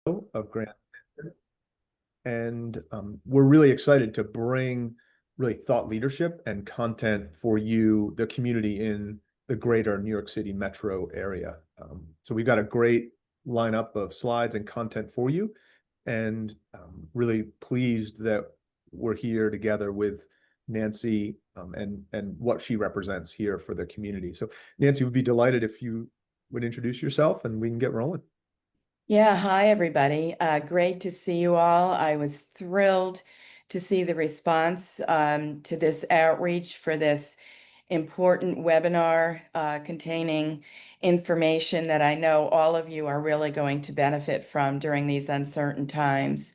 of Grant, and we're really excited to bring really thought leadership and content for you, the community in the greater New York City metro area. So we've got a great lineup of slides and content for you, and really pleased that we're here together with Nancy and what she represents here for the community. So Nancy, would be delighted if you would introduce yourself and we can get rolling. Yeah, hi everybody. Great to see you all. I was thrilled to see the response to this outreach for this important webinar containing information that I know all of you are really going to benefit from during these uncertain times.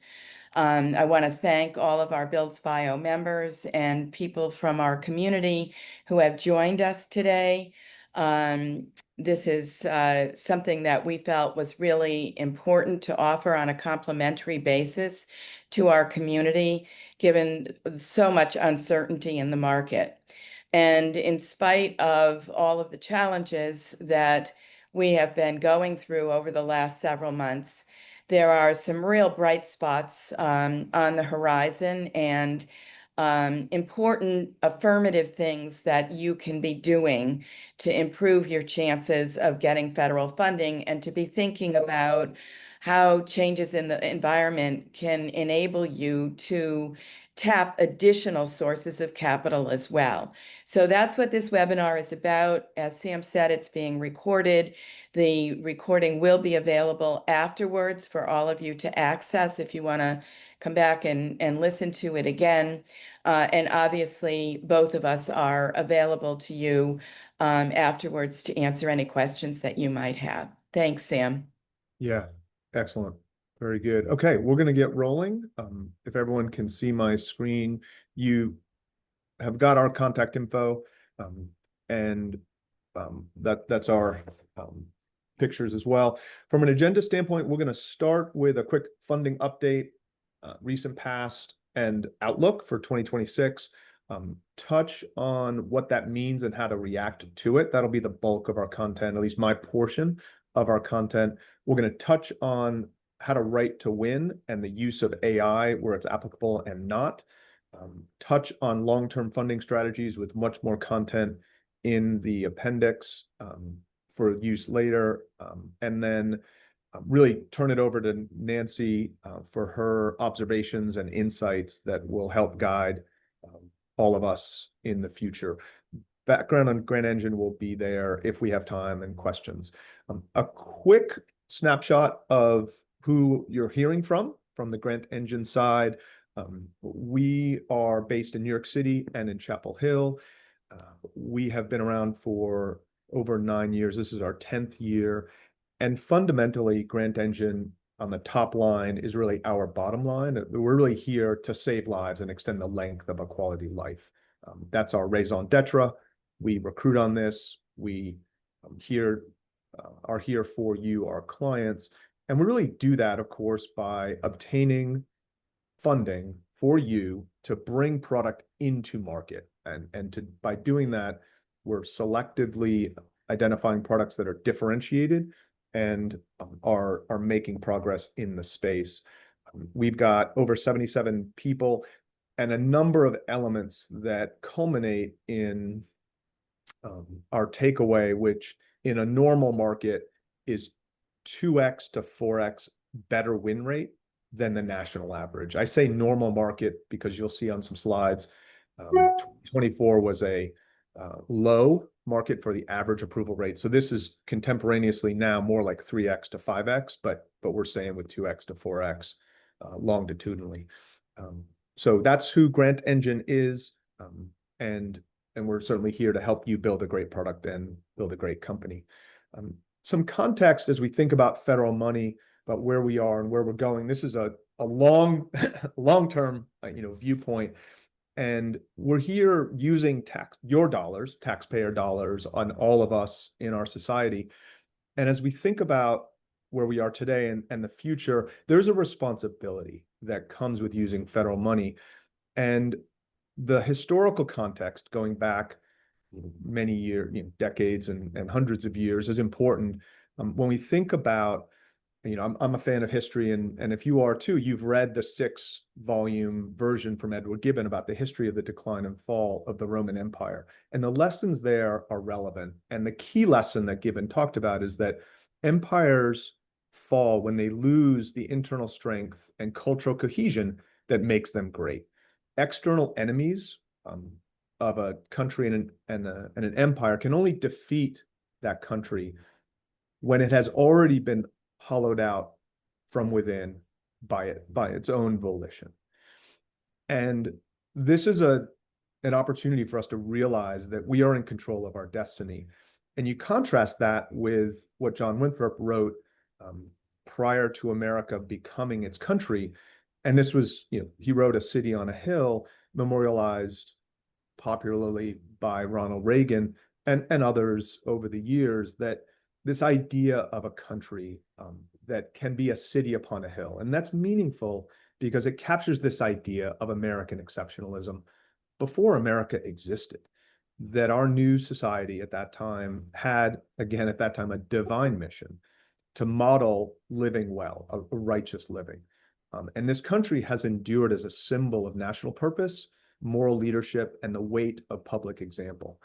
I want to thank all of our Builds Bio members and people from our community who have joined us today. This is something that we felt was really important to offer on a complimentary basis to our community, given so much uncertainty in the market. And in spite of all of the challenges that we have been going through over the last several months, there are some real bright spots on the horizon and important affirmative things that you can be doing to improve your chances of getting federal funding and to be thinking about how changes in the environment can enable you to tap additional sources of capital as well. So that's what this webinar is about. As Sam said, it's being recorded. The recording will be available afterwards for all of you to access if you want to come back and listen to it again. And obviously, both of us are available to you afterwards to answer any questions that you might have. Thanks, Sam. Yeah, excellent. Very good. Okay, we're going to get rolling. If everyone can see my screen, you have got our contact info, and that's our pictures as well. From an agenda standpoint, we're going to start with a quick funding update, recent past, and outlook for 2026. Touch on what that means and how to react to it. That'll be the bulk of our content, at least my portion of our content. We're going to touch on how to write to win and the use of AI where it's applicable and not. Touch on long-term funding strategies with much more content in the appendix for use later. And then really turn it over to Nancy for her observations and insights that will help guide all of us in the future. Background on Grant Engine will be there if we have time and questions. A quick snapshot of who you're hearing from the Grant Engine side. We are based in New York City and in Chapel Hill. We have been around for over 9 years. This is our 10th year. And fundamentally, Grant Engine on the top line is really our bottom line. We're really here to save lives and extend the length of a quality life. That's our raison d'etre. We recruit on this. We are here for you, our clients. And we really do that, of course, by obtaining funding for you to bring product into market. And by doing that, we're selectively identifying products that are differentiated and are making progress in the space. We've got over 77 people and a number of elements that culminate in our takeaway, which in a normal market is 2x to 4x better win rate than the national average. I say normal market because you'll see on some slides, 24 was a low market for the average approval rate. So this is contemporaneously now more like 3x to 5x, but we're saying with 2x to 4x longitudinally. So that's who Grant Engine is, and we're certainly here to help you build a great product and build a great company. Some context as we think about federal money, about where we are and where we're going. This is a long-term viewpoint. And we're here using your dollars, taxpayer dollars, on all of us in our society. And as we think about where we are today and the future, there's a responsibility that comes with using federal money. And the historical context going back many years, decades and hundreds of years is important. When we think about I'm a fan of history, and if you are too, you've read the 6-volume version from Edward Gibbon about the history of the decline and fall of the Roman Empire. And the lessons there are relevant. And the key lesson that Gibbon talked about is that empires fall when they lose the internal strength and cultural cohesion that makes them great. External enemies of a country and an empire can only defeat that country when it has already been hollowed out from within by its own volition. And this is an opportunity for us to realize that we are in control of our destiny. And you contrast that with what John Winthrop wrote prior to America becoming its country. And this was, he wrote A City on a Hill, memorialized popularly by Ronald Reagan and others over the years, that this idea of a country that can be a city upon a hill. And that's meaningful because it captures this idea of American exceptionalism before America existed, that our new society at that time had, again, at that time, a divine mission to model living well, a righteous living. And this country has endured as a symbol of national purpose, moral leadership, and the weight of public example.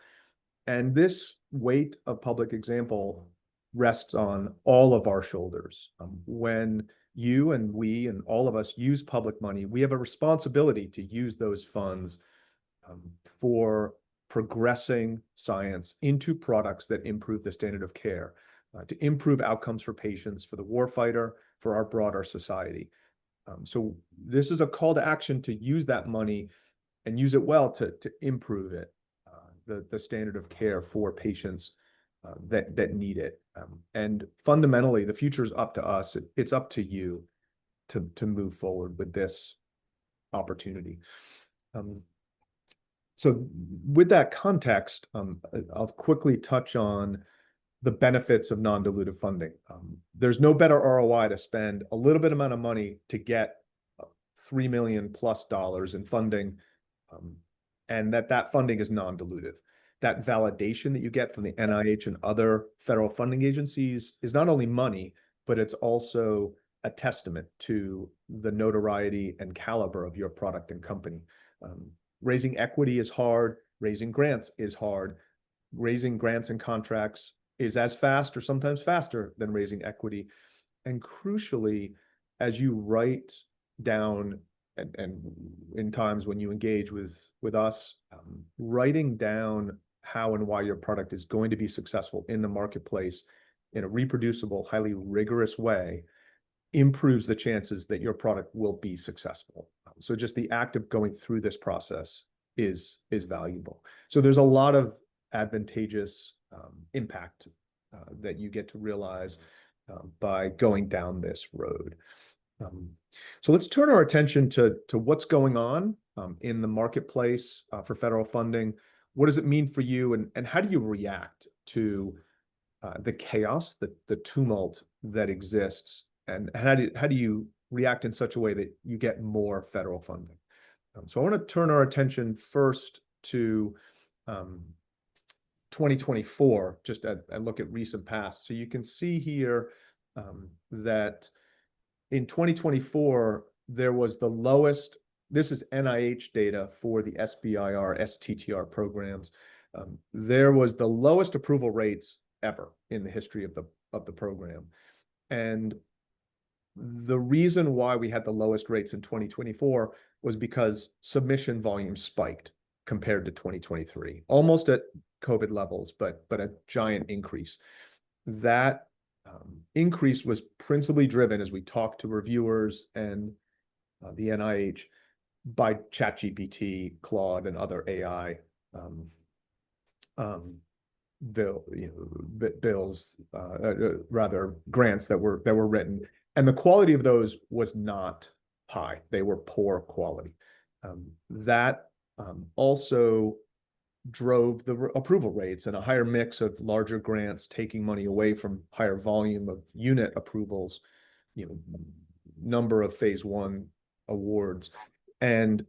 And this weight of public example rests on all of our shoulders. When you and we and all of us use public money, we have a responsibility to use those funds for progressing science into products that improve the standard of care, to improve outcomes for patients, for the warfighter, for our broader society. So this is a call to action to use that money and use it well to improve it, the standard of care for patients that need it. And fundamentally, the future is up to us. It's up to you to move forward with this opportunity. So with that context, I'll quickly touch on the benefits of non-dilutive funding. There's no better ROI to spend a little bit amount of money to get $3 million plus in funding, and that funding is non-dilutive. That validation that you get from the NIH and other federal funding agencies is not only money, but it's also a testament to the notoriety and caliber of your product and company. Raising equity is hard. Raising grants is hard. Raising grants and contracts is as fast or sometimes faster than raising equity. And crucially, as you write down and in times when you engage with us, writing down how and why your product is going to be successful in the marketplace in a reproducible, highly rigorous way improves the chances that your product will be successful. So just the act of going through this process is valuable. So there's a lot of advantageous impact that you get to realize by going down this road. So let's turn our attention to what's going on in the marketplace for federal funding. What does it mean for you, and how do you react to the chaos, the tumult that exists, and how do you react in such a way that you get more federal funding? So I want to turn our attention first to 2024, just a look at recent past. So you can see here that in 2024, there was the lowest, this is NIH data for the SBIR, STTR programs. There was the lowest approval rates ever in the history of the program. And the reason why we had the lowest rates in 2024 was because submission volume spiked compared to 2023, almost at COVID levels, but a giant increase. That increase was principally driven, as we talked to reviewers and the NIH, by ChatGPT, Claude, and other AI grants that were written, and the quality of those was not high. They were poor quality. That also drove the approval rates and a higher mix of larger grants taking money away from higher volume of unit approvals, number of phase 1 awards. And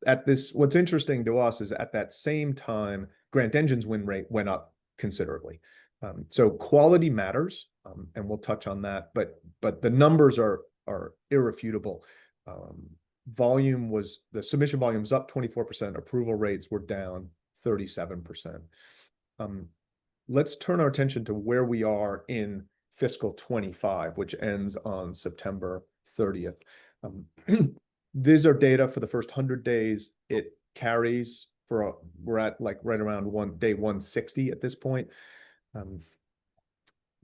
what's interesting to us is at that same time, Grant Engine's win rate went up considerably. So quality matters, and we'll touch on that, but the numbers are irrefutable. The submission volume was up 24%, approval rates were down 37%. Let's turn our attention to where we are in fiscal 25, which ends on September 30th. These are data for the first 100 days. It carries we're at like right around day 160 at this point.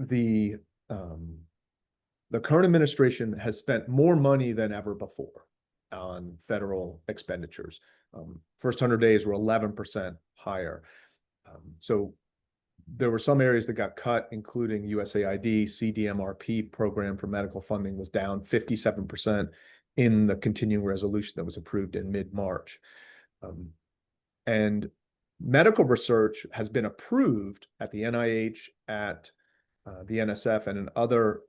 The current administration has spent more money than ever before on federal expenditures. First 100 days were 11% higher. So there were some areas that got cut, including USAID, CDMRP program for medical funding was down 57% in the continuing resolution that was approved in mid-March. And medical research has been approved at the NIH, at the NSF, and in other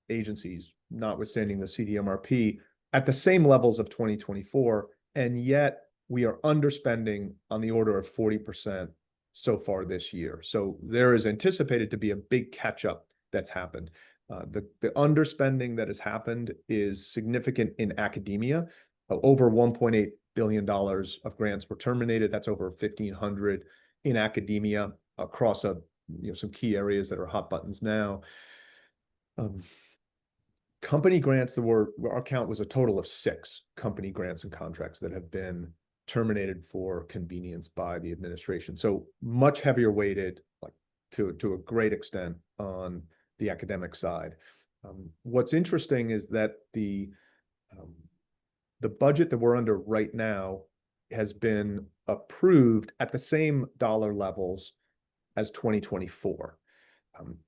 agencies, notwithstanding the CDMRP, at the same levels of 2024, and yet we are underspending on the order of 40% so far this year. So there is anticipated to be a big catch-up that's happened. The underspending that has happened is significant in academia. Over $1.8 billion of grants were terminated. That's over 1,500 in academia across some key areas that are hot buttons now. Company grants, our count was a total of 6 company grants and contracts that have been terminated for convenience by the administration. So much heavier weighted, like to a great extent, on the academic side. What's interesting is that the budget that we're under right now has been approved at the same dollar levels as 2024.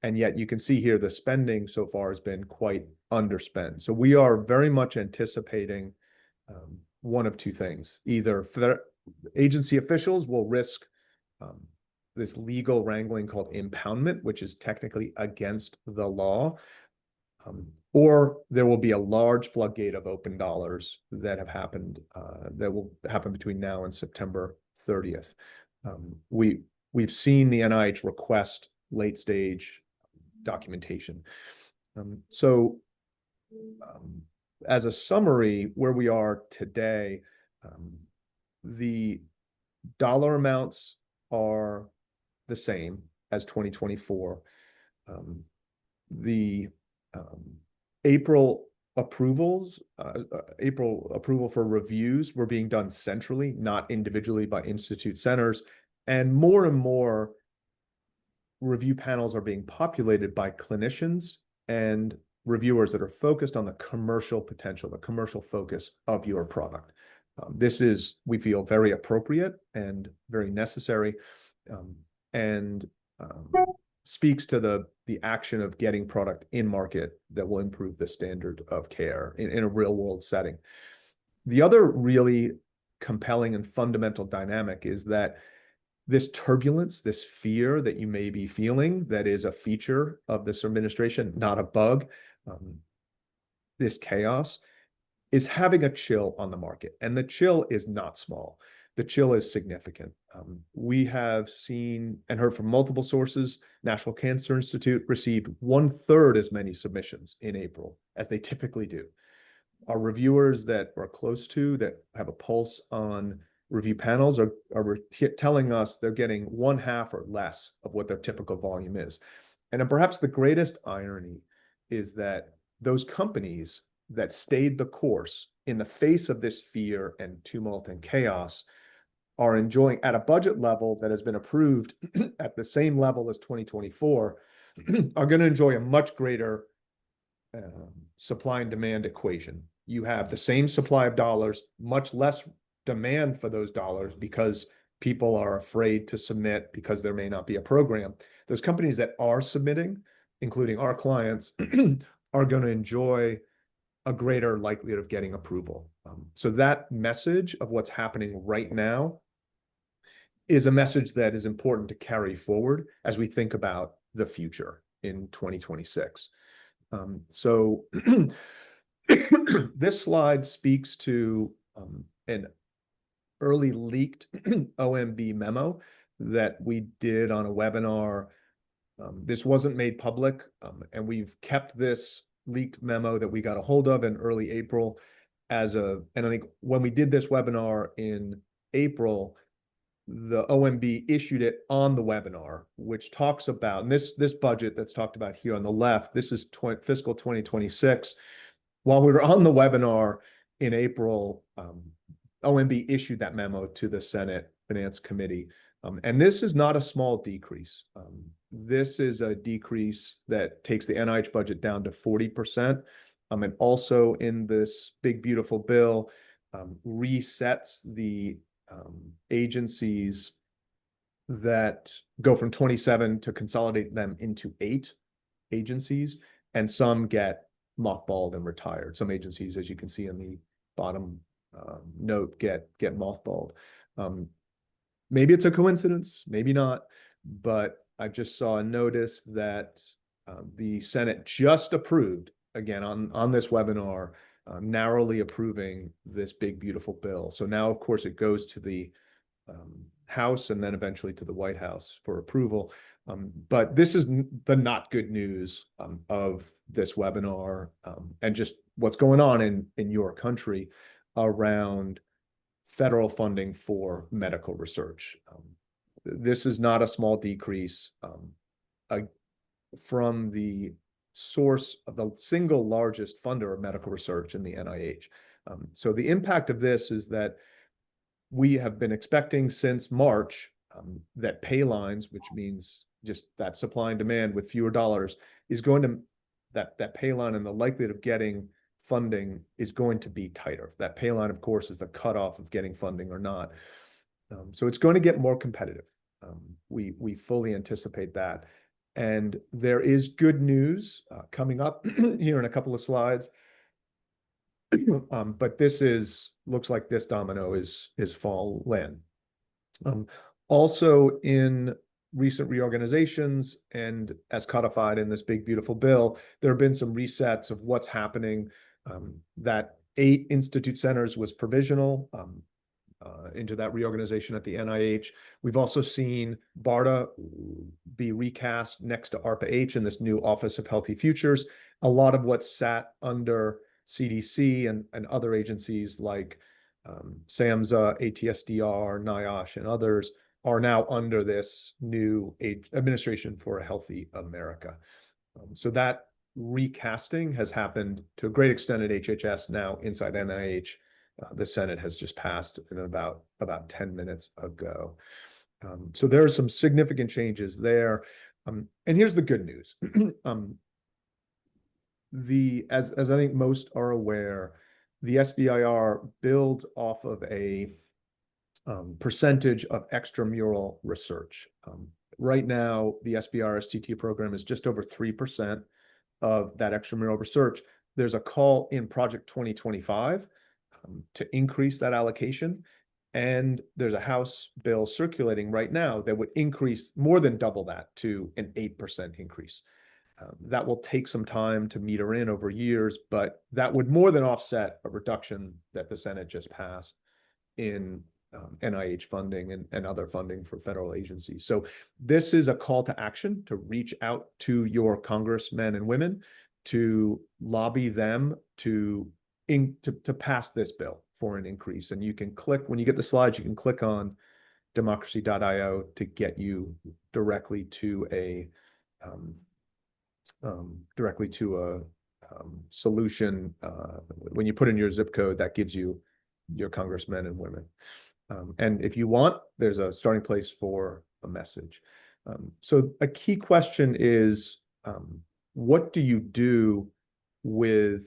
And yet you can see here the spending so far has been quite underspent. So we are very much anticipating one of two things. Either agency officials will risk this legal wrangling called impoundment, which is technically against the law, or there will be a large floodgate of open dollars that have happened, that will happen between now and September 30th. We've seen the NIH request late stage documentation. As a summary, where we are today, the dollar amounts are the same as 2024. The April approval for reviews were being done centrally, not individually by institute centers, and more review panels are being populated by clinicians and reviewers that are focused on the commercial potential, the commercial focus of your product. This is, we feel, very appropriate and very necessary, and speaks to the action of getting product in market that will improve the standard of care in a real world setting. The other really compelling and fundamental dynamic is that this turbulence, this fear that you may be feeling, that is a feature of this administration, not a bug, this chaos is having a chill on the market. And the chill is not small. The chill is significant. We have seen and heard from multiple sources. National Cancer Institute received 1/3 as many submissions in April as they typically do. Our reviewers that are close to, that have a pulse on review panels are telling us they're getting 1/2 or less of what their typical volume is. And perhaps the greatest irony is that those companies that stayed the course in the face of this fear and tumult and chaos are enjoying, at a budget level that has been approved at the same level as 2024, are going to enjoy a much greater supply and demand equation. You have the same supply of dollars, much less demand for those dollars because people are afraid to submit because there may not be a program. Those companies that are submitting, including our clients, are going to enjoy a greater likelihood of getting approval. So that message of what's happening right now is a message that is important to carry forward as we think about the future in 2026. So this slide speaks to an early leaked OMB memo that we did on a webinar This wasn't made public, and we've kept this leaked memo that we got a hold of in early April and I think when we did this webinar in April, the OMB issued it on the webinar, which talks about, and this budget that's talked about here on the left, this is fiscal 2026. While we were on the webinar in April, OMB issued that memo to the Senate Finance Committee. And this is not a small decrease. This is a decrease that takes the NIH budget down to 40%. And also in this big, beautiful bill, resets the agencies that go from 27 to consolidate them into 8 agencies, and some get mothballed and retired. Some agencies, as you can see in the bottom note, get mothballed. Maybe it's a coincidence, maybe not, but I just saw a notice that the Senate just approved, again, on this webinar, narrowly approving this big, beautiful bill. So now, of course, it goes to the House and then eventually to the White House for approval. But this is the not good news of this webinar, and just what's going on in your country around federal funding for medical research. This is not a small decrease from the source of the single largest funder of medical research in the NIH. So the impact of this is that we have been expecting since March that pay lines, which means just that supply and demand with fewer dollars, is going to, that pay line and the likelihood of getting funding is going to be tighter. That pay line, of course, is the cutoff of getting funding or not. So it's going to get more competitive. We fully anticipate that. And there is good news coming up here in a couple of slides. But this looks like this domino is fallen. Also in recent reorganizations and as codified in this big, beautiful bill, there have been some resets of what's happening. That 8 institute centers was provisional into that reorganization at the NIH. We've also seen BARDA be recast next to ARPA-H in this new Office of Healthy Futures. A lot of what's sat under CDC and other agencies like SAMHSA, ATSDR, NIOSH, and others are now under this new Administration for a Healthy America. So that recasting has happened to a great extent at HHS, now inside NIH. The Senate has just passed in about 10 minutes ago. So there are some significant changes there. And here's the good news. As I think most are aware, the SBIR builds off of a percentage of extramural research. Right now, the SBIR STT program is just over 3% of that extramural research. There's a call in Project 2025 to increase that allocation. And there's a House bill circulating right now that would increase more than double that to an 8% increase. That will take some time to meter in over years, but that would more than offset a reduction that the Senate just passed in NIH funding and other funding for federal agencies. So this is a call to action to reach out to your congressmen and women to lobby them to pass this bill for an increase. And you can click, when you get the slides, you can click on democracy.io to get you directly to a solution. When you put in your zip code, that gives you your congressmen and women. And if you want, there's a starting place for a message. So a key question is, what do you do with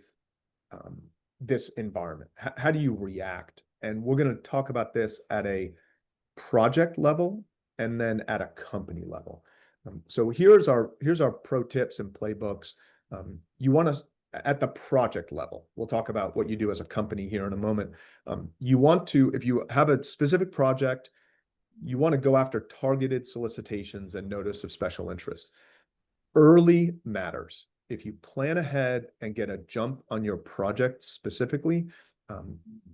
this environment? How do you react? And we're going to talk about this at a project level and then at a company level. So here's our pro tips and playbooks. You want to, at the project level, we'll talk about what you do as a company here in a moment. You want to, if you have a specific project, you want to go after targeted solicitations and notice of special interest. Early matters. If you plan ahead and get a jump on your project specifically,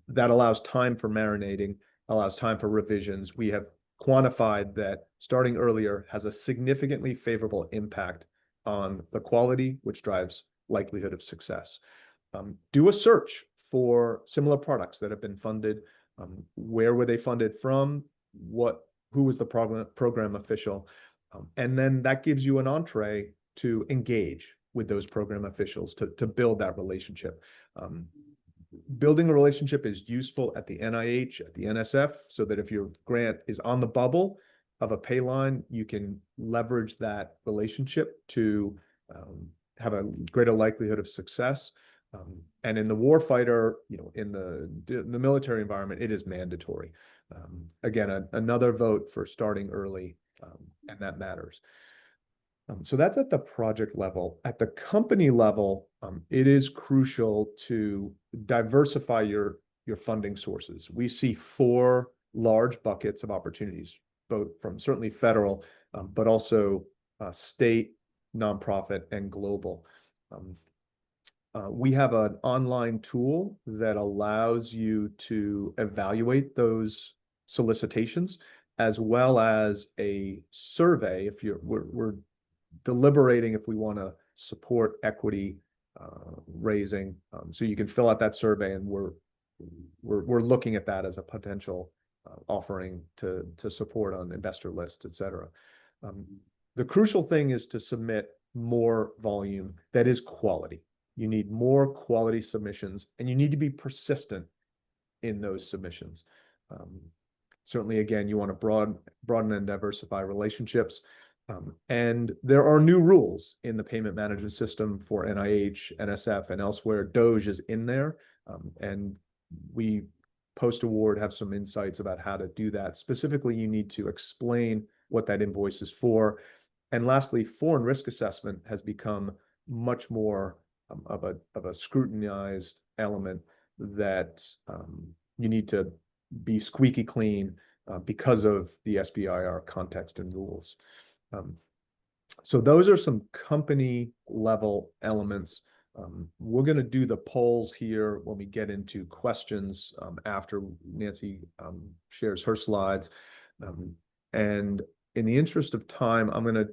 that allows time for marinating, allows time for revisions. We have quantified that starting earlier has a significantly favorable impact on the quality, which drives likelihood of success. Do a search for similar products that have been funded. Where were they funded from? Who was the program official? And then that gives you an entree to engage with those program officials to build that relationship. Building a relationship is useful at the NIH, at the NSF, so that if your grant is on the bubble of a pay line, you can leverage that relationship to have a greater likelihood of success. And in the warfighter, in the military environment, it is mandatory. Again, another vote for starting early, and that matters. So that's at the project level. At the company level, it is crucial to diversify your funding sources. We see 4 large buckets of opportunities, both from certainly federal, but also state, nonprofit, and global. We have an online tool that allows you to evaluate those solicitations, as well as a survey. If we're deliberating if we want to support equity raising, so you can fill out that survey, and we're looking at that as a potential offering to support on investor lists, et cetera. The crucial thing is to submit more volume that is quality. You need more quality submissions, and you need to be persistent in those submissions. Certainly, again, you want to broaden and diversify relationships. And there are new rules in the payment management system for NIH, NSF, and elsewhere. DOGE is in there. And we, post-award, have some insights about how to do that. Specifically, you need to explain what that invoice is for. And lastly, foreign risk assessment has become much more of a scrutinized element that you need to be squeaky clean because of the SBIR context and rules. So those are some company level elements. We're going to do the polls here when we get into questions after Nancy shares her slides. And in the interest of time, I'm going to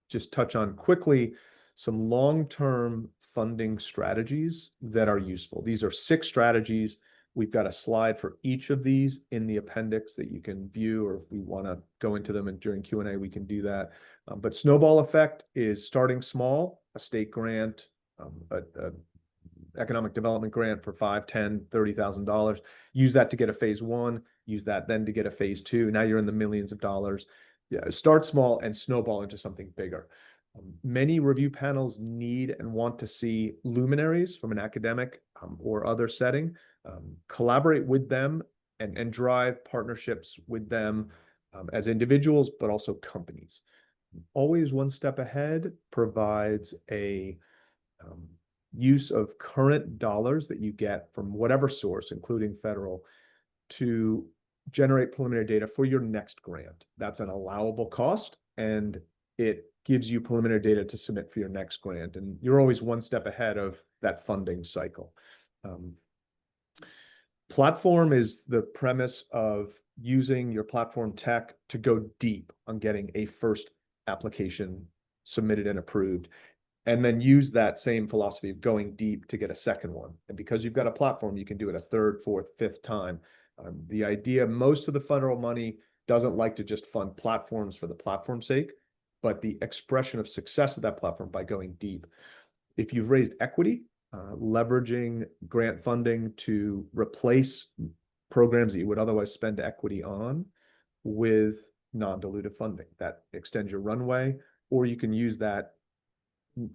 just touch on quickly some long-term funding strategies that are useful. These are 6 strategies. We've got a slide for each of these in the appendix that you can view, or if we want to go into them and during Q&A, we can do that. But snowball effect is starting small, a state grant, a economic development grant for $5,000, $10,000, $30,000. Use that to get a phase 1, use that then to get a phase 2. Now you're in the millions of dollars. Yeah, start small and snowball into something bigger. Many review panels need and want to see luminaries from an academic or other setting. Collaborate with them and drive partnerships with them as individuals, but also companies. Always one step ahead provides a use of current dollars that you get from whatever source, including federal, to generate preliminary data for your next grant. That's an allowable cost, and it gives you preliminary data to submit for your next grant. And you're always one step ahead of that funding cycle. Platform is the premise of using your platform tech to go deep on getting a first application submitted and approved, and then use that same philosophy of going deep to get a second one. And because you've got a platform, you can do it a 3rd, 4th, 5th time. The idea, most of the federal money doesn't like to just fund platforms for the platform's sake, but the expression of success of that platform by going deep. If you've raised equity, leveraging grant funding to replace programs that you would otherwise spend equity on with non-dilutive funding. That extends your runway, or you can use that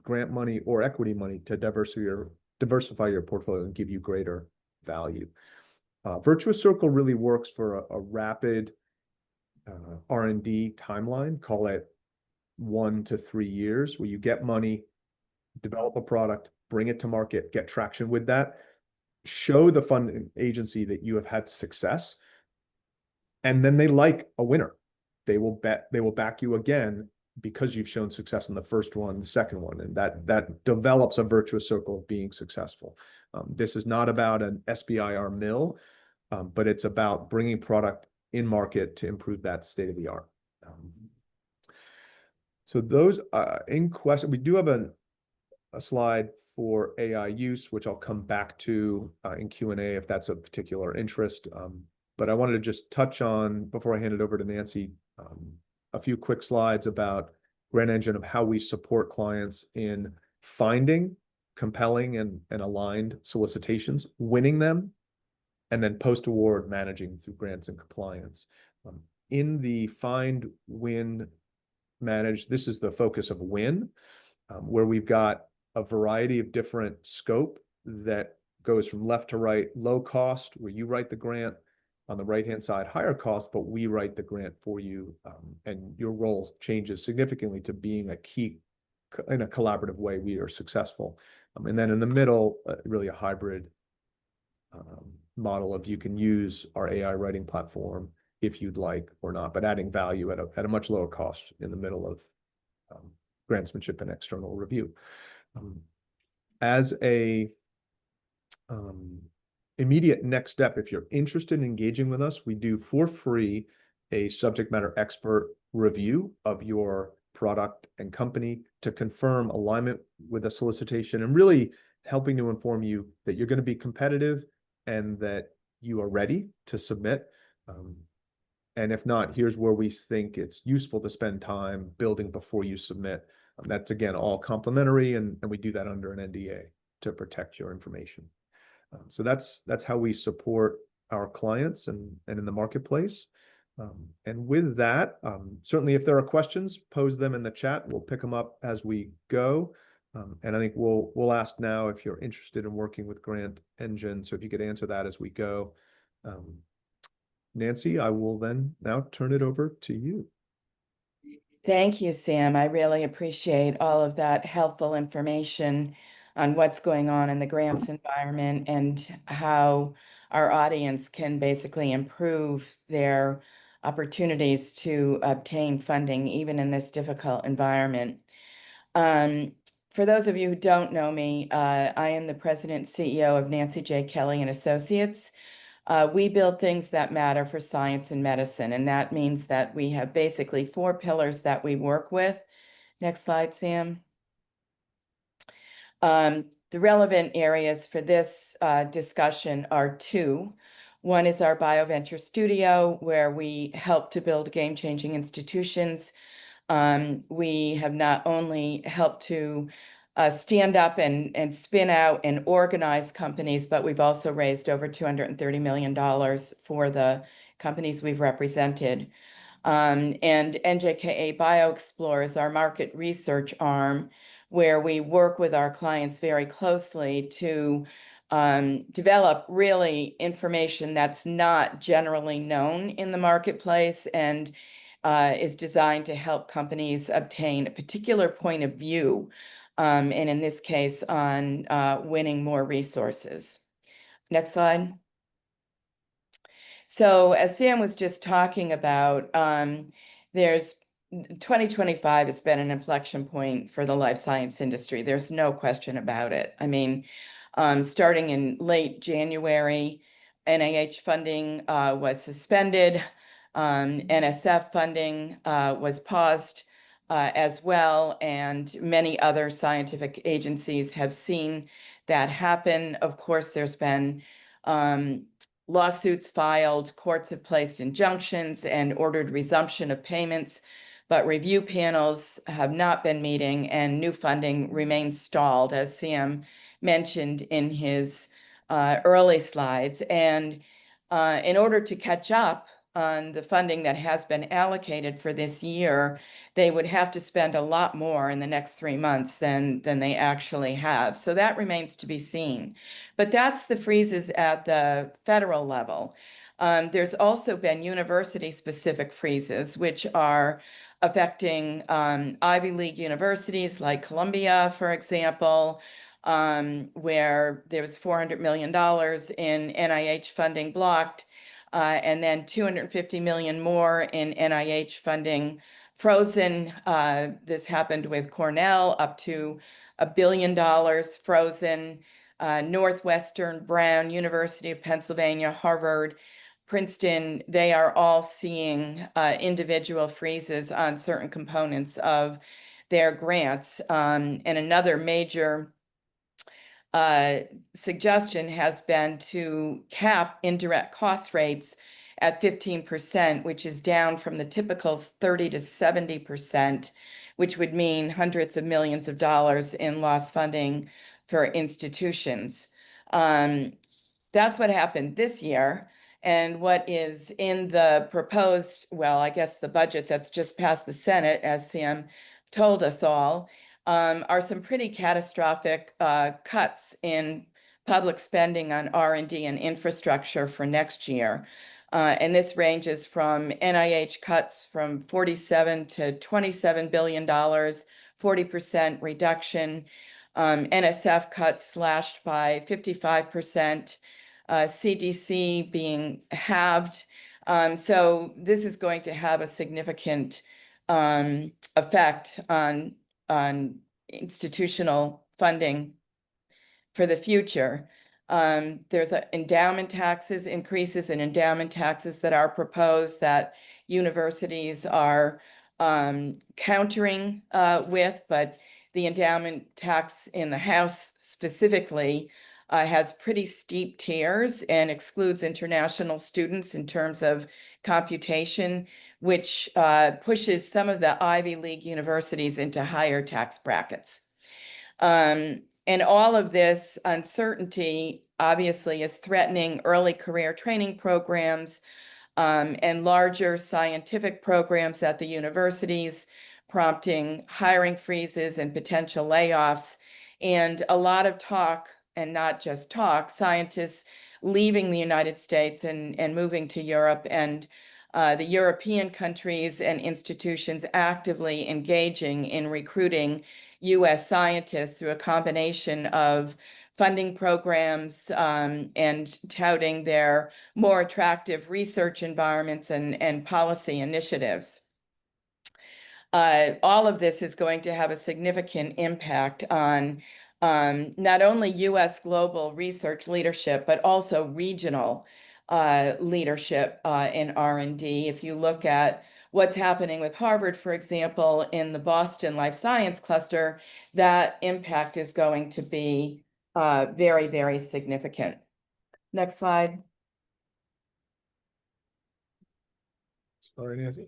grant money or equity money to diversify your portfolio and give you greater value. Virtuous Circle really works for a rapid R&D timeline, call it 1 to 3 years, where you get money, develop a product, bring it to market, get traction with that, show the funding agency that you have had success, and then they like a winner. They will back you again because you've shown success in the first one, the second one, and that develops a virtuous circle of being successful. This is not about an SBIR mill, but it's about bringing product in market to improve that state of the art. So those in question, we do have a slide for AI use, which I'll come back to in Q&A if that's of particular interest. But I wanted to just touch on, before I hand it over to Nancy, a few quick slides about Grant Engine, of how we support clients in finding compelling and aligned solicitations, winning them, and then post-award managing through grants and compliance. In the find, win, manage, this is the focus of win, where we've got a variety of different scope that goes from left to right: low cost, where you write the grant; on the right-hand side, higher cost, but we write the grant for you, and your role changes significantly to being a key in a collaborative way. We are successful. And then in the middle, really a hybrid model of, you can use our AI writing platform if you'd like or not, but adding value at a much lower cost in the middle of grantsmanship and external review. As a immediate next step, if you're interested in engaging with us, we do for free a subject matter expert review of your product and company to confirm alignment with a solicitation, and really helping to inform you that you're going to be competitive and that you are ready to submit. And if not, here's where we think it's useful to spend time building before you submit. That's, again, all complimentary, and we do that under an NDA to protect your information. So that's how we support our clients and in the marketplace. And with that, certainly if there are questions, pose them in the chat. We'll pick them up as we go. And I think we'll ask now if you're interested in working with Grant Engine. So if you could answer that as we go. Nancy, I will then now turn it over to you. Thank you, Sam. I really appreciate all of that helpful information on what's going on in the grants environment and how our audience can basically improve their opportunities to obtain funding, even in this difficult environment. For those of you who don't know me, I am the president and CEO of Nancy J. Kelly and Associates. We build things that matter for science and medicine, and that means that we have basically 4 pillars that we work with. Next slide, Sam. The relevant areas for this discussion are 2. One is our BioVenture Studio, where we help to build game-changing institutions. We have not only helped to stand up and spin out and organize companies, but we've also raised over $230 million for the companies we've represented. And NJKA BioExplore is our market research arm, where we work with our clients very closely to develop really information that's not generally known in the marketplace, and is designed to help companies obtain a particular point of view, and in this case on winning more resources. Next slide. So as Sam was just talking about, there's 2025 has been an inflection point for the life science industry. There's no question about it. I mean, starting in late January, NIH funding was suspended. NSF funding was paused as well, and many other scientific agencies have seen that happen. Of course, there's been lawsuits filed, courts have placed injunctions and ordered resumption of payments, but review panels have not been meeting, and new funding remains stalled, as Sam mentioned in his early slides. And in order to catch up on the funding that has been allocated for this year, they would have to spend a lot more in the next 3 months than they actually have. So that remains to be seen. But that's the freezes at the federal level. There's also been university-specific freezes, which are affecting Ivy League universities like Columbia, for example, where there was $400 million in NIH funding blocked, and then $250 million more in NIH funding frozen. This happened with Cornell, up to $1 billion frozen. Northwestern, Brown, University of Pennsylvania, Harvard, Princeton, they are all seeing individual freezes on certain components of their grants. And another major suggestion has been to cap indirect cost rates at 15%, which is down from the typical 30 to 70%, which would mean hundreds of millions of dollars in lost funding for institutions. That's what happened this year. And what is in the proposed, well, I guess the budget that's just passed the Senate, as Sam told us all, are some pretty catastrophic cuts in public spending on R&D and infrastructure for next year. And this ranges from NIH cuts from 47 to $27 billion, 40% reduction, NSF cuts slashed by 55%, CDC being halved. So this is going to have a significant effect on institutional funding for the future. There's endowment taxes, increases in endowment taxes that are proposed that universities are countering with, but the endowment tax in the House specifically has pretty steep tiers and excludes international students in terms of computation, which pushes some of the Ivy League universities into higher tax brackets. And all of this uncertainty obviously is threatening early career training programs and larger scientific programs at the universities, prompting hiring freezes and potential layoffs, and a lot of talk, and not just talk, scientists leaving the United States and moving to Europe, and the European countries and institutions actively engaging in recruiting U.S. scientists through a combination of funding programs and touting their more attractive research environments and policy initiatives. All of this is going to have a significant impact on not only U.S. global research leadership, but also regional leadership in R&D. If you look at what's happening with Harvard, for example, in the Boston Life Science cluster, that impact is going to be very, very significant. Next slide. Sorry, Nancy.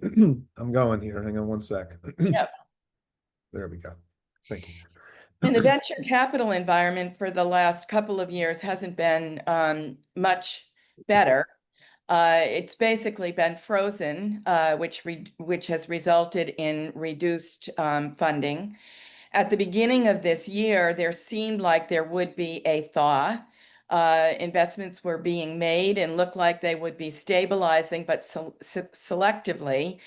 I'm going here. Hang on one sec. Yep. There we go. Thank you. And the venture capital environment for the last couple of years hasn't been much better. It's basically been frozen, which has resulted in reduced funding. At the beginning of this year, there seemed like there would be a thaw. Investments were being made and looked like they would be stabilizing, but selectively.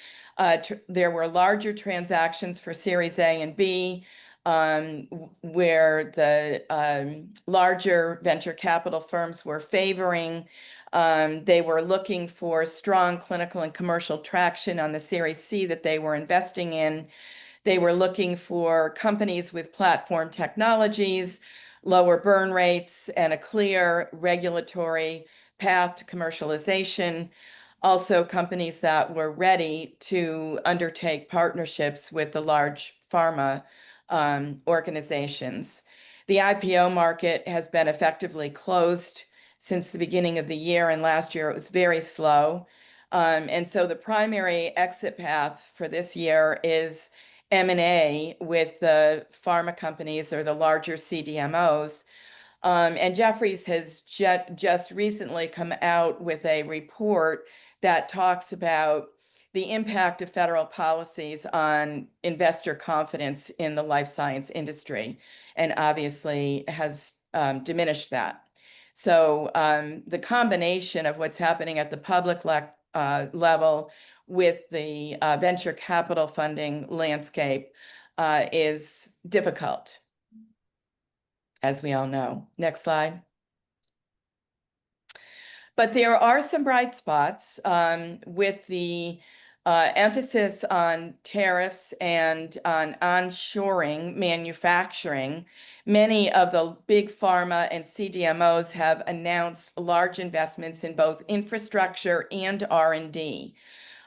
There were larger transactions for Series A and B, where the larger venture capital firms were favoring. They were looking for strong clinical and commercial traction on the Series C that they were investing in. They were looking for companies with platform technologies, lower burn rates, and a clear regulatory path to commercialization. Also, companies that were ready to undertake partnerships with the large pharma organizations. The IPO market has been effectively closed since the beginning of the year, and last year it was very slow. And so the primary exit path for this year is M&A with the pharma companies or the larger CDMOs. And Jefferies has just recently come out with a report that talks about the impact of federal policies on investor confidence in the life science industry, and obviously has diminished that. So the combination of what's happening at the public level with the venture capital funding landscape is difficult, as we all know. Next slide. But there are some bright spots with the emphasis on tariffs and on onshoring manufacturing. Many of the big pharma and CDMOs have announced large investments in both infrastructure and R&D.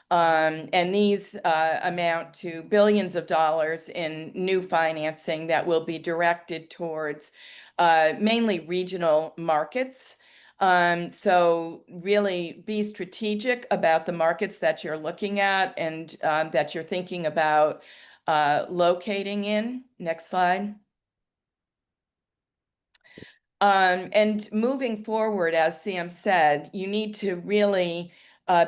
And these amount to billions of dollars in new financing that will be directed towards mainly regional markets. So really be strategic about the markets that you're looking at and that you're thinking about locating in. Next slide. And moving forward, as Sam said, you need to really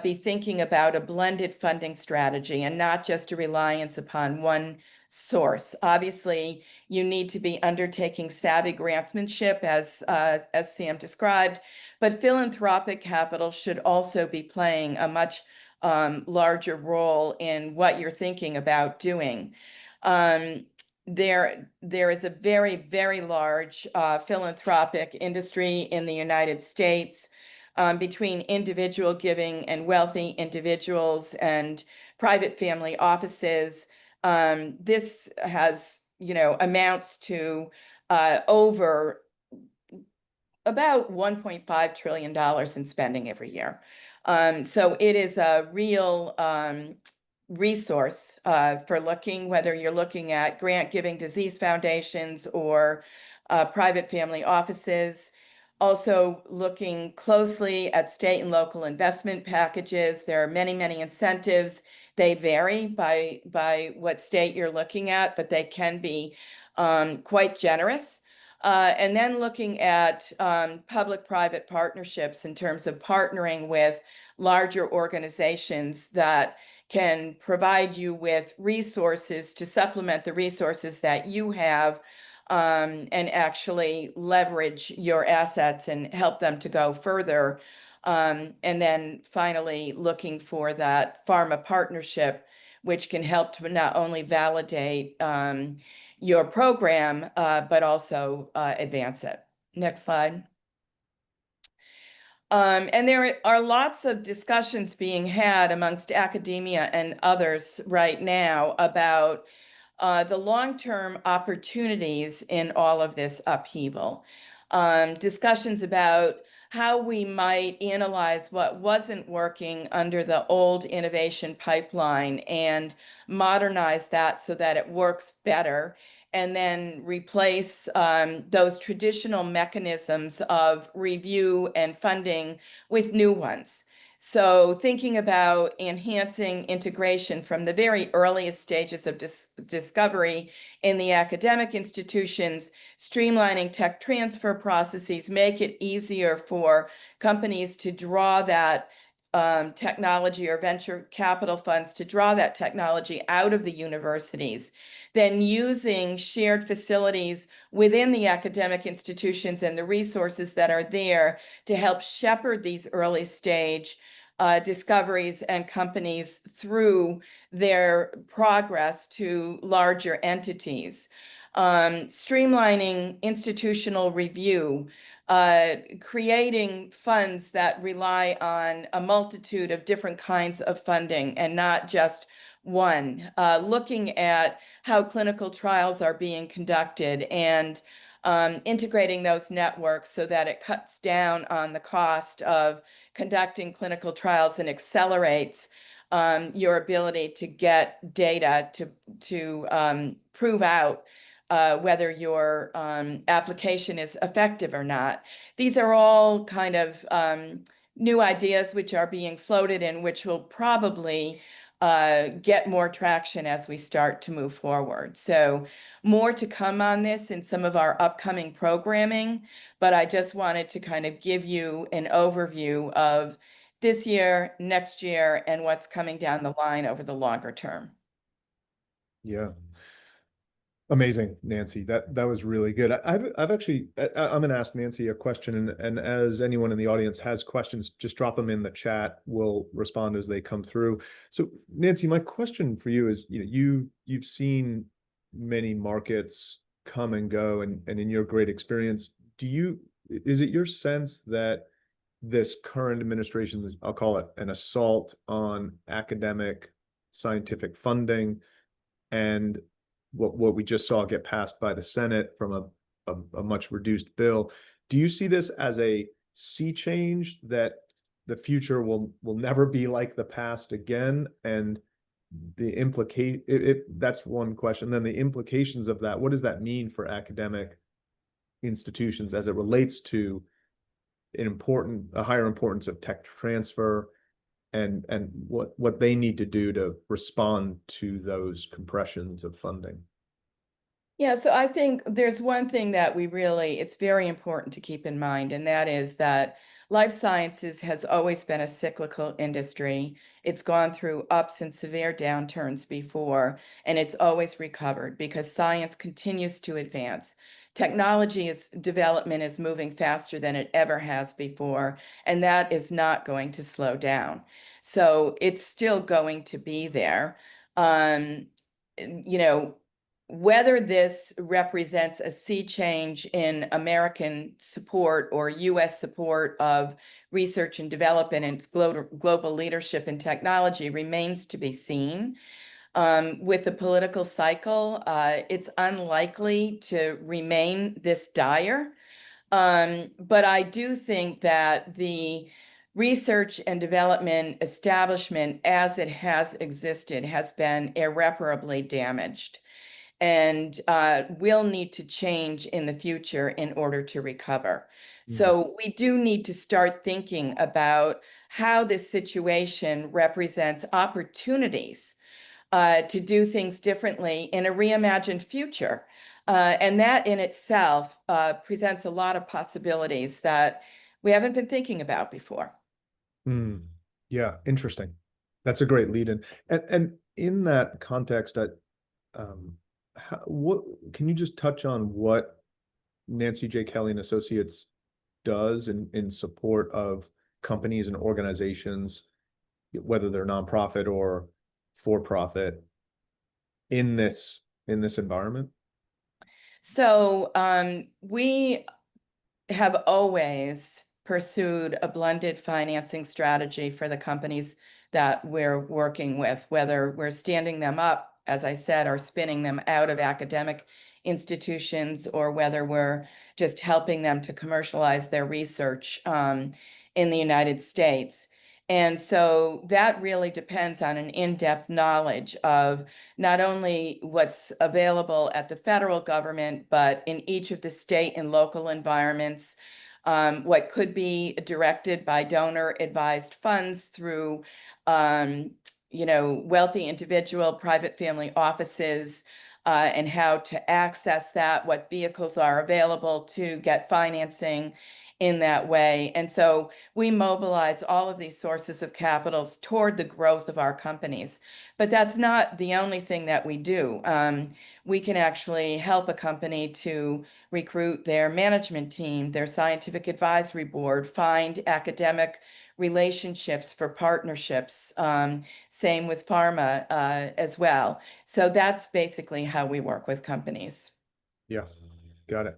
be thinking about a blended funding strategy and not just a reliance upon one source. Obviously, you need to be undertaking savvy grantsmanship, as Sam described, but philanthropic capital should also be playing a much larger role in what you're thinking about doing. There is a very, very large philanthropic industry in the United States between individual giving and wealthy individuals and private family offices. This has, amounts to over about $1.5 trillion in spending every year. So it is a real resource for looking, whether you're looking at grant giving disease foundations or private family offices. Also looking closely at state and local investment packages. There are many, many incentives. They vary by what state you're looking at, but they can be quite generous. And then looking at public-private partnerships in terms of partnering with larger organizations that can provide you with resources to supplement the resources that you have and actually leverage your assets and help them to go further. And then finally, looking for that pharma partnership, which can help to not only validate your program, but also advance it. Next slide. And there are lots of discussions being had amongst academia and others right now about the long-term opportunities in all of this upheaval. Discussions about how we might analyze what wasn't working under the old innovation pipeline and modernize that so that it works better, and then replace those traditional mechanisms of review and funding with new ones. So thinking about enhancing integration from the very earliest stages of discovery in the academic institutions, streamlining tech transfer processes, make it easier for companies to draw that technology or venture capital funds to draw that technology out of the universities, then using shared facilities within the academic institutions and the resources that are there to help shepherd these early stage discoveries and companies through their progress to larger entities. Streamlining institutional review, creating funds that rely on a multitude of different kinds of funding and not just one, looking at how clinical trials are being conducted and integrating those networks so that it cuts down on the cost of conducting clinical trials and accelerates your ability to get data to prove out whether your application is effective or not. These are all kind of new ideas which are being floated and which will probably get more traction as we start to move forward. So more to come on this in some of our upcoming programming, but I just wanted to kind of give you an overview of this year, next year, and what's coming down the line over the longer term. Yeah. Amazing, Nancy. That was really good. I've actually I'm going to ask Nancy a question, and as anyone in the audience has questions, just drop them in the chat. We'll respond as they come through. So, Nancy, my question for you is, you've seen many markets come and go, and in your great experience, is it your sense that this current administration, I'll call it an assault on academic scientific funding and what we just saw get passed by the Senate from a much reduced bill. Do you see this as a sea change that the future will never be like the past again? And the that's one question. Then the implications of that, what does that mean for academic institutions as it relates to a higher importance of tech transfer and what they need to do to respond to those compressions of funding? Yeah, so I think there's one thing that it's very important to keep in mind, and that is that life sciences has always been a cyclical industry. It's gone through ups and severe downturns before, and it's always recovered because science continues to advance. Development is moving faster than it ever has before, and that is not going to slow down. So it's still going to be there. Um, you know, whether this represents a sea change in American support or US support of research and development and global leadership in technology remains to be seen. With the political cycle, it's unlikely to remain this dire. But I do think that the research and development establishment as it has existed has been irreparably damaged and will need to change in the future in order to recover. Mm. So we do need to start thinking about how this situation represents opportunities to do things differently in a reimagined future. And that in itself presents a lot of possibilities that we haven't been thinking about before. Mm. Yeah, interesting. That's a great lead in. And in that context, um, what can you just touch on what Nancy J. Kelly and Associates does in support of companies and organizations, whether they're nonprofit or for profit, in this environment? So we have always pursued a blended financing strategy for the companies that we're working with, whether we're standing them up, as I said, or spinning them out of academic institutions, or whether we're just helping them to commercialize their research in the United States. And so that really depends on an in-depth knowledge of not only what's available at the federal government, but in each of the state and local environments, what could be directed by donor-advised funds through, wealthy individual, private family offices, and how to access that, what vehicles are available to get financing in that way. And so we mobilize all of these sources of capitals toward the growth of our companies. But that's not the only thing that we do. We can actually help a company to recruit their management team, their scientific advisory board, find academic relationships for partnerships. Same with pharma as well. So that's basically how we work with companies. Yeah, got it.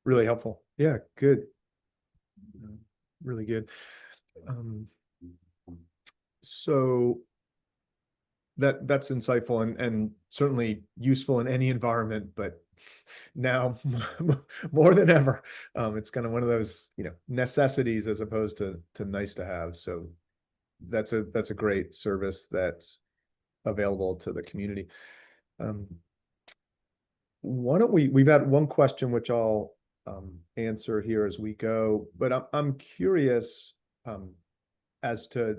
Really helpful. Yeah, good. Really good. Um, so that's insightful and certainly useful in any environment, but now more than ever, it's kind of one of those, necessities as opposed to nice to have. So that's a great service that's available to the community. Um, why don't we've had one question which I'll answer here as we go, but I'm curious as to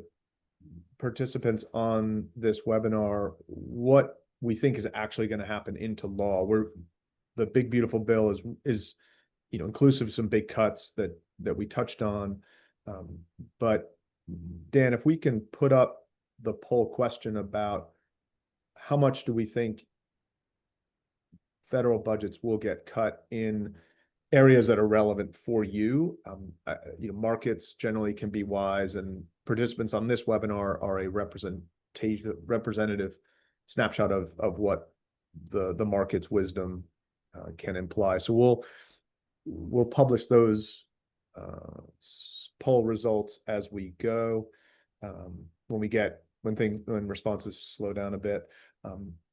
participants on this webinar what we think is actually going to happen into law. Where the big beautiful bill is inclusive of some big cuts that we touched on. But Dan, if we can put up the poll question about how much do we think federal budgets will get cut in areas that are relevant for you. Markets generally can be wise, and participants on this webinar are a representative snapshot of what the market's wisdom can imply. So we'll publish those poll results as we go. When we get when responses slow down a bit.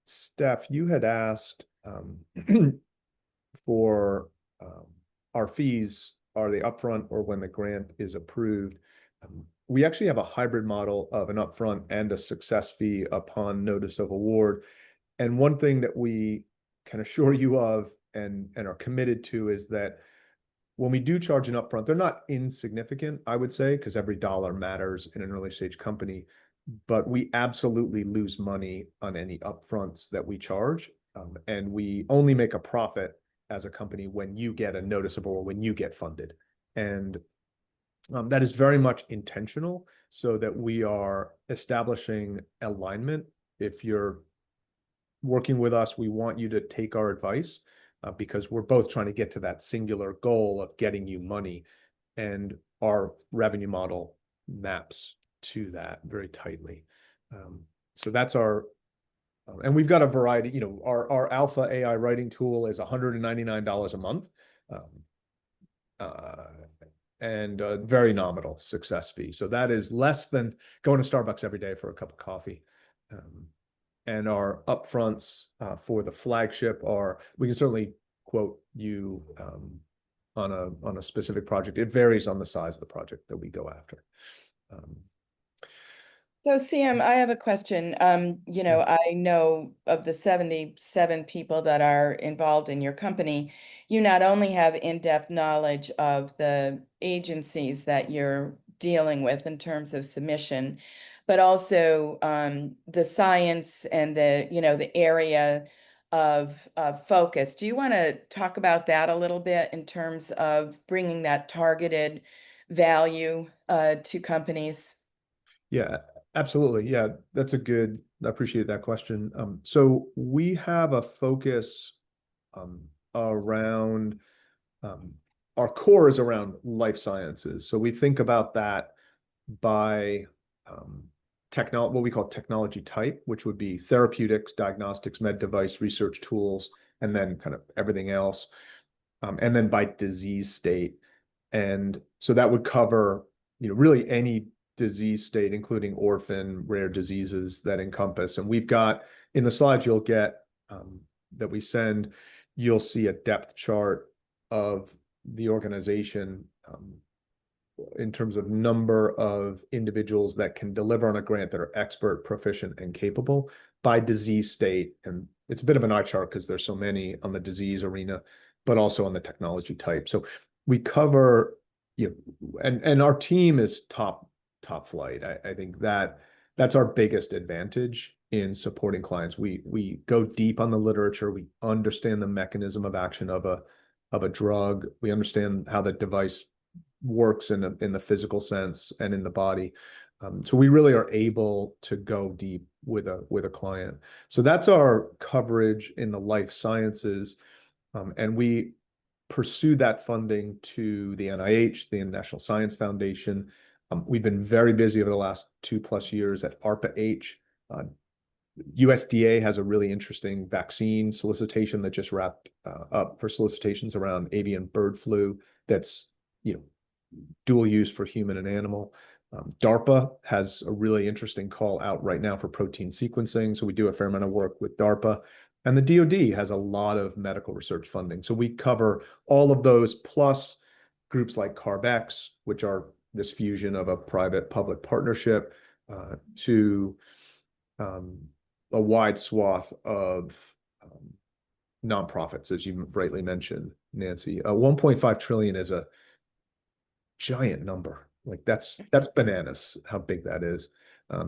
Steph, you had asked for our fees, are they upfront or when the grant is approved? We actually have a hybrid model of an upfront and a success fee upon notice of award. And one thing that we can assure you of and are committed to is that when we do charge an upfront, they're not insignificant, I would say, because every dollar matters in an early stage company, but we absolutely lose money on any upfronts that we charge. And we only make a profit as a company when you get a noticeable or when you get funded. And that is very much intentional so that we are establishing alignment. If you're working with us, we want you to take our advice because we're both trying to get to that singular goal of getting you money. And our revenue model maps to that very tightly. So that's our, and we've got a variety, our alpha AI writing tool is $199 a month. And a very nominal success fee. So that is less than going to Starbucks every day for a cup of coffee. And our upfronts for the flagship are, we can certainly quote you on a specific project. It varies on the size of the project that we go after. So Sam, I have a question. I know of the 77 people that are involved in your company, you not only have in-depth knowledge of the agencies that you're dealing with in terms of submission, but also the science and the area of focus. Do you want to talk about that a little bit in terms of bringing that targeted value to companies? Yeah, absolutely. Yeah, that's I appreciate that question. So we have a focus around, our core is around life sciences. So we think about that by what we call technology type, which would be therapeutics, diagnostics, med device, research tools, and then kind of everything else. And then by disease state. And so that would cover, really any disease state, including orphan, rare diseases that encompass. And we've got in the slides you'll get that we send, you'll see a depth chart of the organization in terms of number of individuals that can deliver on a grant that are expert, proficient, and capable by disease state. And it's a bit of an eye chart because there's so many on the disease arena, but also on the technology type. So we cover, and our team is top flight. I think that's our biggest advantage in supporting clients. We go deep on the literature. We understand the mechanism of action of a drug. We understand how the device works in the physical sense and in the body. So we really are able to go deep with a client. So that's our coverage in the life sciences. And we pursue that funding to the NIH, the National Science Foundation. We've been very busy over the last 2+ years at ARPA-H. USDA has a really interesting vaccine solicitation that just wrapped up for solicitations around avian bird flu that's, dual use for human and animal. DARPA has a really interesting call out right now for protein sequencing. So we do a fair amount of work with DARPA. And the DoD has a lot of medical research funding. So we cover all of those, plus groups like CARB-X, which are this fusion of a private-public partnership to a wide swath of nonprofits, as you rightly mentioned, Nancy. 1.5 trillion is a giant number. Like that's bananas how big that is.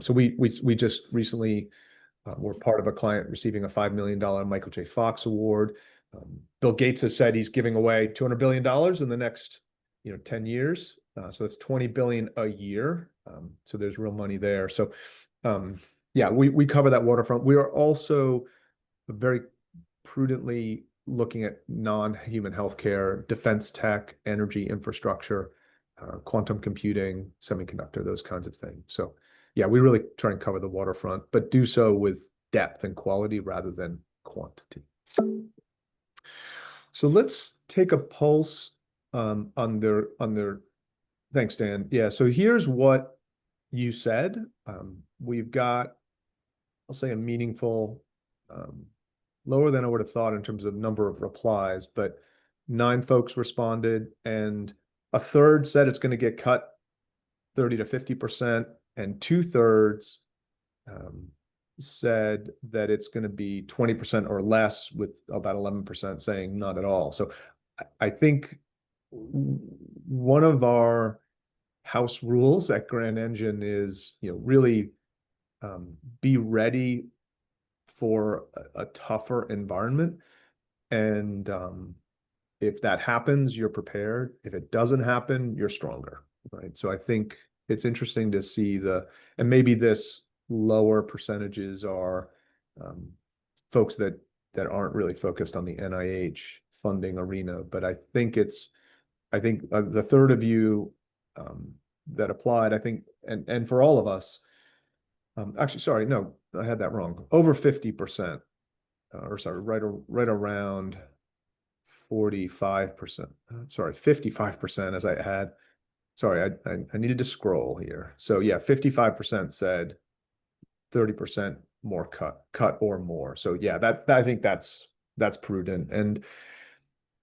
So we just recently were part of a client receiving a $5 million Michael J. Fox Award. Bill Gates has said he's giving away $200 billion in the next 10 years. So that's 20 billion a year. So there's real money there. So yeah, we cover that waterfront. We are also very prudently looking at non-human healthcare, defense tech, energy infrastructure, quantum computing, semiconductor, those kinds of things. So yeah, we really try and cover the waterfront, but do so with depth and quality rather than quantity. So let's take a pulse on their, thanks, Dan. Yeah, so here's what you said. We've got, I'll say, a meaningful, lower than I would have thought in terms of number of replies, but 9 folks responded, and a third said it's going to get cut 30 to 50%, and 2/3 said that it's going to be 20% or less, with about 11% saying not at all. So I think one of our house rules at Grand Engine is, really be ready for a tougher environment. And if that happens, you're prepared. If it doesn't happen, you're stronger, right? So I think it's interesting to see and maybe this lower percentages are folks that aren't really focused on the NIH funding arena. But I think the third of you that applied, I think, and for all of us, actually, sorry, no, I had that wrong. Over 50%, or sorry, right around 45%. Sorry, 55%, as I had. Sorry, I needed to scroll here. So yeah, 55% said 30% more cut or more. So yeah, that I think that's prudent. And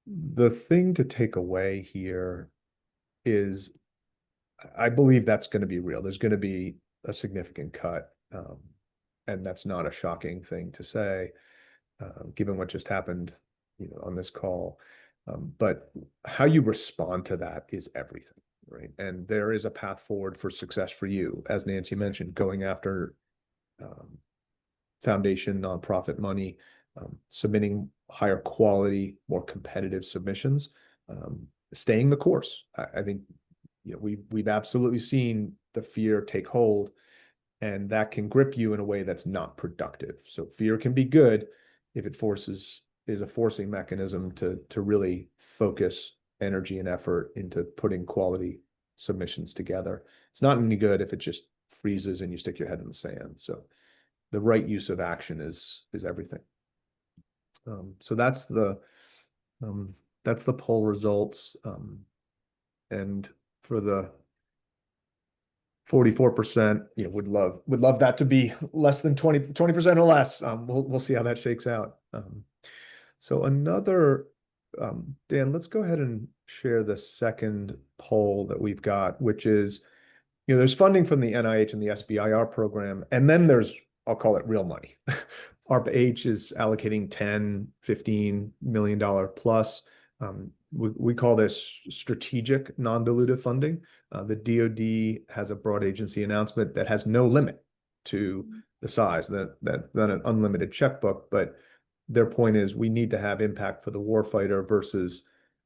the thing to take away here is, I believe that's going to be real. There's going to be a significant cut. And that's not a shocking thing to say, given what just happened, on this call. But how you respond to that is everything, right? And there is a path forward for success for you, as Nancy mentioned, going after foundation nonprofit money, submitting higher quality, more competitive submissions, staying the course. I think we've absolutely seen the fear take hold, and that can grip you in a way that's not productive. So fear can be good if it is a forcing mechanism to really focus energy and effort into putting quality submissions together. It's not any good if it just freezes and you stick your head in the sand. So the right use of action is everything. So that's the poll results. And for the 44%, would love that to be less than 20% or less. We'll see how that shakes out. So Dan, let's go ahead and share the second poll that we've got, which is, there's funding from the NIH and the SBIR program, and then there's, I'll call it, real money. ARPA-H is allocating $10-15 million plus. We call this strategic non-dilutive funding. The DoD has a broad agency announcement that has no limit to the size, that an unlimited checkbook. But their point is, we need to have impact for the warfighter versus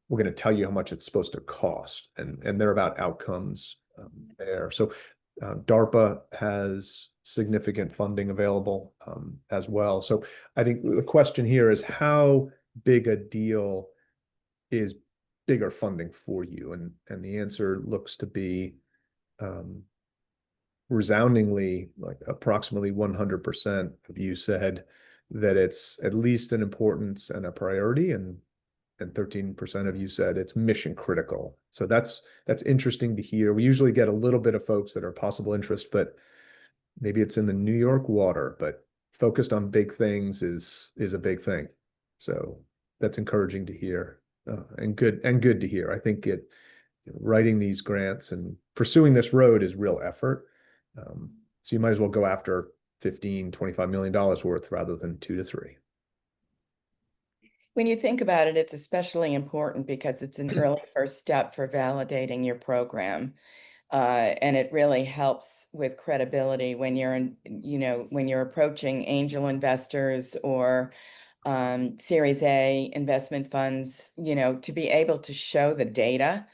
we're going to tell you how much it's supposed to cost, and they're about outcomes there. So DARPA has significant funding available as well. So I think the question here is, how big a deal is bigger funding for you? And the answer looks to be resoundingly, like approximately 100% of you said that it's at least an importance and a priority, and 13% of you said it's mission critical. So that's interesting to hear. We usually get a little bit of folks that are possible interest, but maybe it's in the New York water. But focused on big things is a big thing. So that's encouraging to hear, and good to hear. I think writing these grants and pursuing this road is real effort. So you might as well go after $15-25 million worth rather than 2 to 3. When you think about it, it's especially important because it's an early first step for validating your program. And it really helps with credibility when when you're approaching angel investors or Series A investment funds, to be able to show the data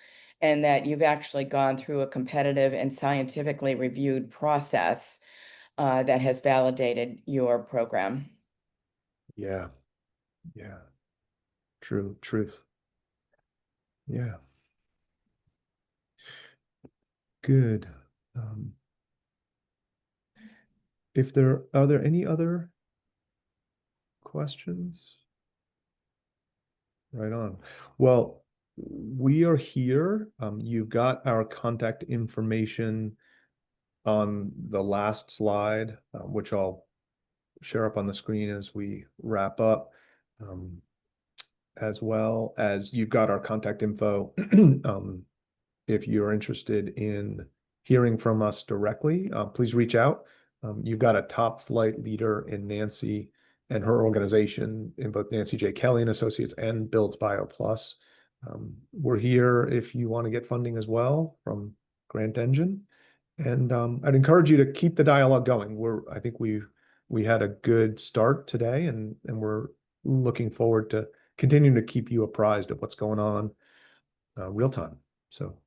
and that you've actually gone through a competitive and scientifically reviewed process that has validated your program. Yeah. Truth. Yeah. Good. Are there any other questions? Right on. Well, we are here. You've got our contact information on the last slide, which I'll share up on the screen as we wrap up, as well as you've got our contact info. If you're interested in hearing from us directly, please reach out. You've got a top flight leader in Nancy and her organization, in both Nancy J. Kelly and Associates and Builds Bio Plus. We're here if you want to get funding as well from Grant Engine. And I'd encourage you to keep the dialogue going. I think we had a good start today, and we're looking forward to continuing to keep you apprised of what's going on real time. So,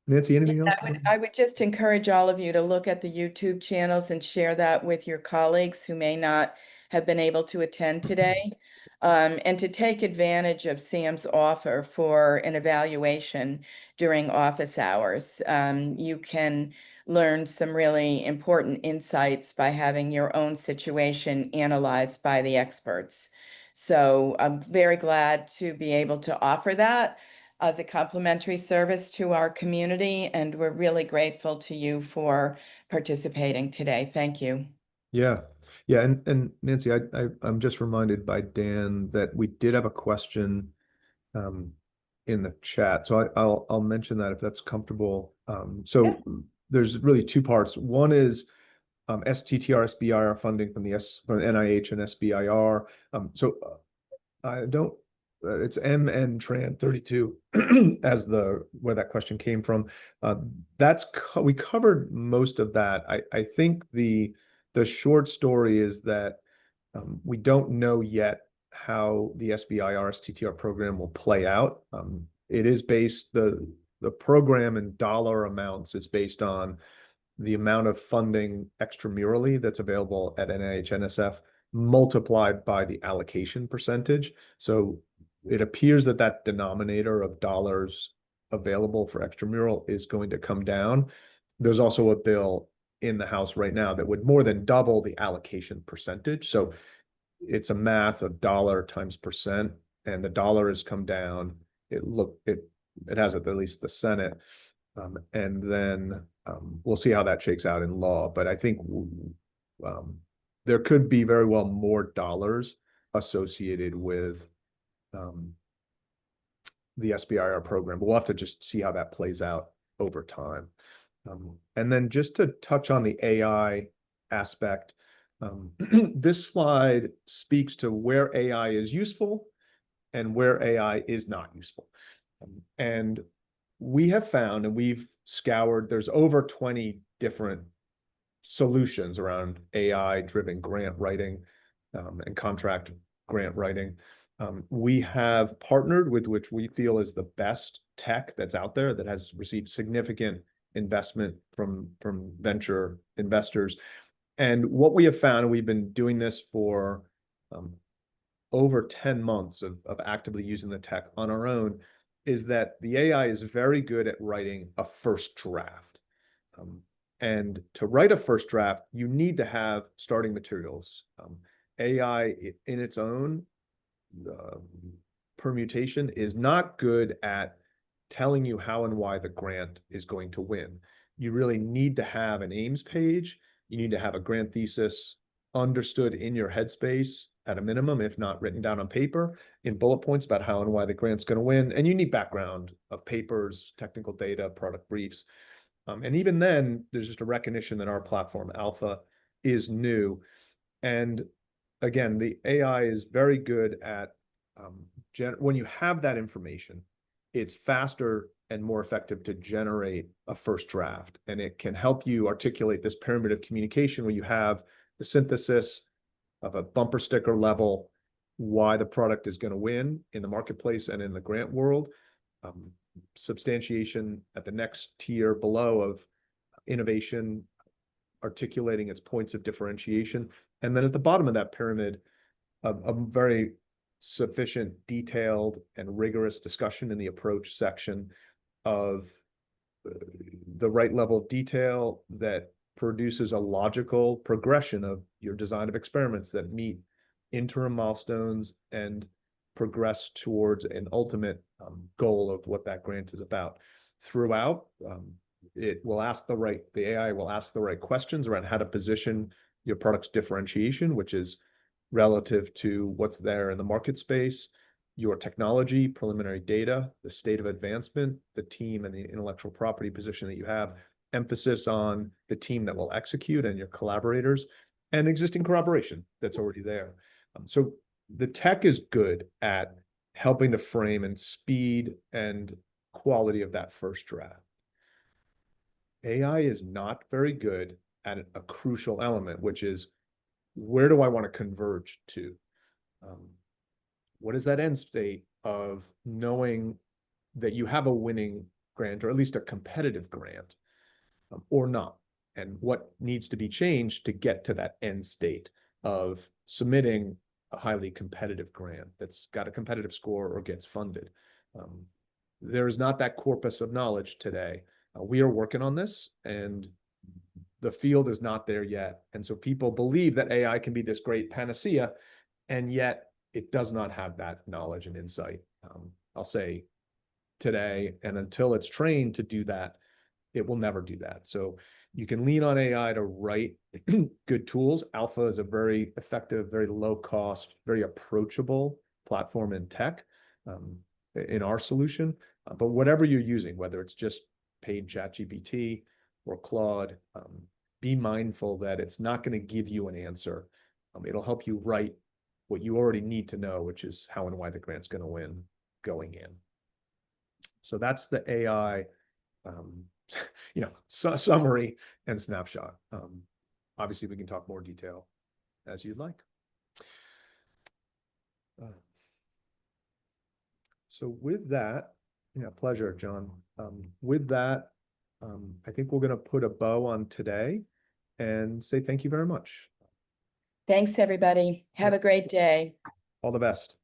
Nancy, anything else? I would just encourage all of you to look at the YouTube channels and share that with your colleagues who may not have been able to attend today. And to take advantage of Sam's offer for an evaluation during office hours. You can learn some really important insights by having your own situation analyzed by the experts. So I'm very glad to be able to offer that as a complimentary service to our community, and we're really grateful to you for participating today. Thank you. Yeah. Yeah. And Nancy, I'm just reminded by Dan that we did have a question um, in the chat. So I'll mention that if that's comfortable. So there's really two parts. One is STTR, SBIR funding from from NIH and SBIR. So I don't, it's MN Tran 32 as where that question came from. We covered most of that. I think the short story is that we don't know yet how the SBIR STTR program will play out. It is based, the program in dollar amounts is based on the amount of funding extramurally that's available at NIH, NSF, multiplied by the allocation percentage. So it appears that that denominator of dollars available for extramural is going to come down. There's also a bill in the House right now that would more than double the allocation percentage. So it's a math of dollar times percent, and the dollar has come down. It has at least the Senate. And then we'll see how that shakes out in law. But I think there could be very well more dollars associated with the SBIR program. But we'll have to just see how that plays out over time. And then just to touch on the AI aspect, this slide speaks to where AI is useful and where AI is not useful. And we have found, and we've scoured, there's over 20 different solutions around AI-driven grant writing and contract grant writing. We have partnered with which we feel is the best tech that's out there that has received significant investment from venture investors. And what we have found, and we've been doing this for over 10 months of actively using the tech on our own, is that the AI is very good at writing a first draft. And to write a first draft, you need to have starting materials. AI in its own permutation is not good at telling you how and why the grant is going to win. You really need to have an aims page. You need to have a grant thesis understood in your headspace at a minimum, if not written down on paper in bullet points about how and why the grant's going to win. And you need background of papers, technical data, product briefs. And even then, there's just a recognition that our platform, Alpha, is new. And again, the AI is very good at when you have that information, it's faster and more effective to generate a first draft. And it can help you articulate this pyramid of communication where you have the synthesis of a bumper sticker level, why the product is going to win in the marketplace and in the grant world, substantiation at the next tier below of innovation, articulating its points of differentiation. And then at the bottom of that pyramid, a very sufficient, detailed, and rigorous discussion in the approach section of the right level of detail that produces a logical progression of your design of experiments that meet interim milestones and progress towards an ultimate goal of what that grant is about. Throughout, the AI will ask the right questions around how to position your product's differentiation, which is relative to what's there in the market space, your technology, preliminary data, the state of advancement, the team and the intellectual property position that you have, emphasis on the team that will execute and your collaborators, and existing corroboration that's already there. So the tech is good at helping to frame and speed and quality of that first draft. AI is not very good at a crucial element, which is, where do I want to converge to? What is that end state of knowing that you have a winning grant, or at least a competitive grant, or not? And what needs to be changed to get to that end state of submitting a highly competitive grant that's got a competitive score or gets funded? There is not that corpus of knowledge today. We are working on this, and the field is not there yet. And so people believe that AI can be this great panacea, and yet it does not have that knowledge and insight. I'll say today, and until it's trained to do that, it will never do that. So you can lean on AI to write good tools. Alpha is a very effective, very low cost, very approachable platform in tech, in our solution. But whatever you're using, whether it's just paid ChatGPT or Claude, be mindful that it's not going to give you an answer. It'll help you write what you already need to know, which is how and why the grant's going to win going in. So that's the AI, summary and snapshot. Obviously, we can talk more detail as you'd like. So with that, pleasure, John. With that, I think we're going to put a bow on today and say thank you very much. Thanks, everybody. Have a great day. All the best.